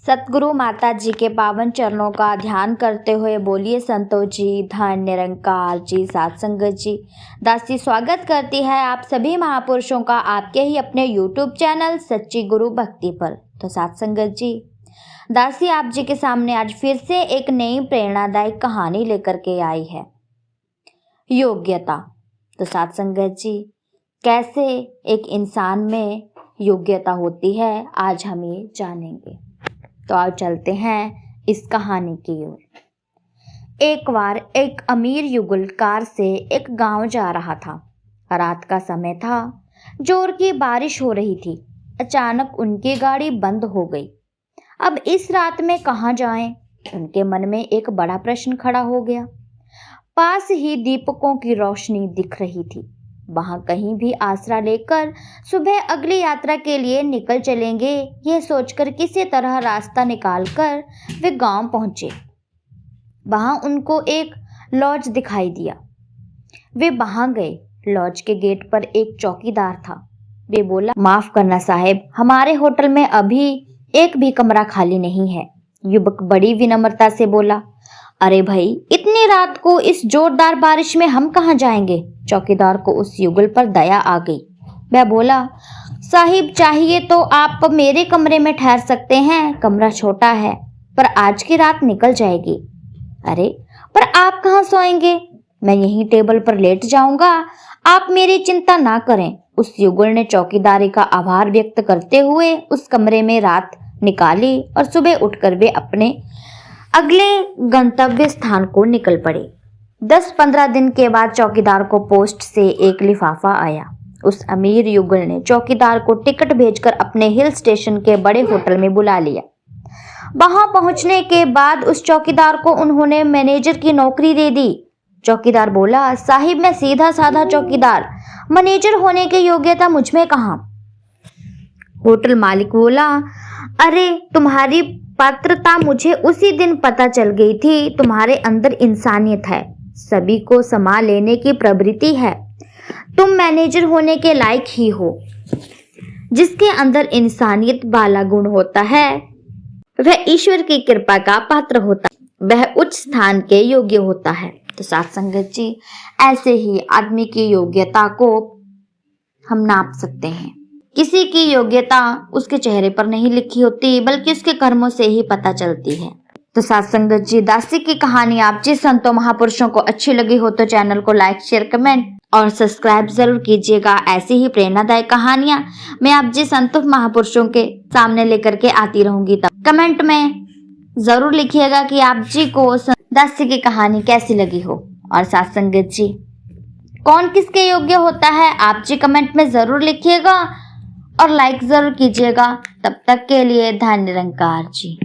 सतगुरु माता जी के पावन चरणों का ध्यान करते हुए बोलिए संतों जी, धन निरंकार जी, साथ संगत जी। दासी स्वागत करती है आप सभी महापुरुषों का आपके ही अपने YouTube चैनल सच्ची गुरु भक्ति पर। तो साथ संगत जी, दासी आप जी के सामने आज फिर से एक नई प्रेरणादायक कहानी लेकर के आई है, योग्यता। तो साथ संगत जी, कैसे एक इंसान में योग्यता होती है आज हम ये जानेंगे। तो आओ चलते हैं इस कहानी की ओर। एक बार एक अमीर युगल कार से एक गांव जा रहा था। रात का समय था, जोर की बारिश हो रही थी। अचानक उनकी गाड़ी बंद हो गई। अब इस रात में कहाँ जाएं? उनके मन में एक बड़ा प्रश्न खड़ा हो गया। पास ही दीपकों की रोशनी दिख रही थी। वहां कहीं भी आसरा लेकर सुबह अगली यात्रा के लिए निकल चलेंगे, यह सोचकर किसी तरह रास्ता निकालकर वे गांव पहुंचे। वहां उनको एक लॉज दिखाई दिया। वे वहां गए। लॉज के गेट पर एक चौकीदार था। वे बोला, माफ करना साहब, हमारे होटल में अभी एक भी कमरा खाली नहीं है। युवक बड़ी विनम्रता से बोला, अरे भाई, इतनी रात को इस जोरदार बारिश में हम कहाँ जाएंगे। चौकीदार को उस युगल पर दया आ गई। वह बोला, साहिब, चाहिए तो आप मेरे कमरे में ठहर सकते हैं, कमरा छोटा है पर आज की रात निकल जाएगी। अरे, पर आप कहाँ सोएंगे? मैं यहीं टेबल पर लेट जाऊंगा, आप मेरी चिंता ना करें। उस युगल ने चौकीदारी का आभार व्यक्त करते हुए उस कमरे में रात निकाली और सुबह उठकर वे अपने अगले गंतव्य स्थान को निकल पड़े। 10-15 दिन के बाद चौकीदार को पोस्ट से एक लिफाफा आया। उस अमीर युगल ने चौकीदार को टिकट भेजकर अपने हिल स्टेशन के बड़े होटल में बुला लिया। वहां पहुंचने के बाद उस चौकीदार को उन्होंने मैनेजर की नौकरी दे दी। चौकीदार बोला, साहिब, मैं सीधा साधा चौकीदार, मैनेजर होने की योग्यता मुझ में कहाँ? होटल मालिक बोला, अरे, तुम्हारी पात्रता मुझे उसी दिन पता चल गई थी। तुम्हारे अंदर इंसानियत है, सभी को समा लेने की प्रवृत्ति है। तुम मैनेजर होने के लायक ही हो। जिसके अंदर इंसानियत वाला गुण होता है वह ईश्वर की कृपा का पात्र होता है, वह उच्च स्थान के योग्य होता है। तो साथ संगत जी, ऐसे ही आदमी की योग्यता को हम नाप सकते हैं। किसी की योग्यता उसके चेहरे पर नहीं लिखी होती, बल्कि उसके कर्मों से ही पता चलती है। तो साथ संगत जी, दासी की कहानी आप जी संतों महापुरुषों को अच्छी लगी हो तो चैनल को लाइक, शेयर, कमेंट और सब्सक्राइब जरूर कीजिएगा। ऐसी ही प्रेरणादायक कहानियां मैं आप जी संतों महापुरुषों के सामने लेकर के आती रहूंगी। तब कमेंट में जरूर लिखिएगा कि आप जी को दासी की कहानी कैसी लगी हो। और साथ संगत जी, कौन किसके योग्य होता है आप जी कमेंट में जरूर लिखिएगा और लाइक जरूर कीजिएगा। तब तक के लिए धन निरंकार जी।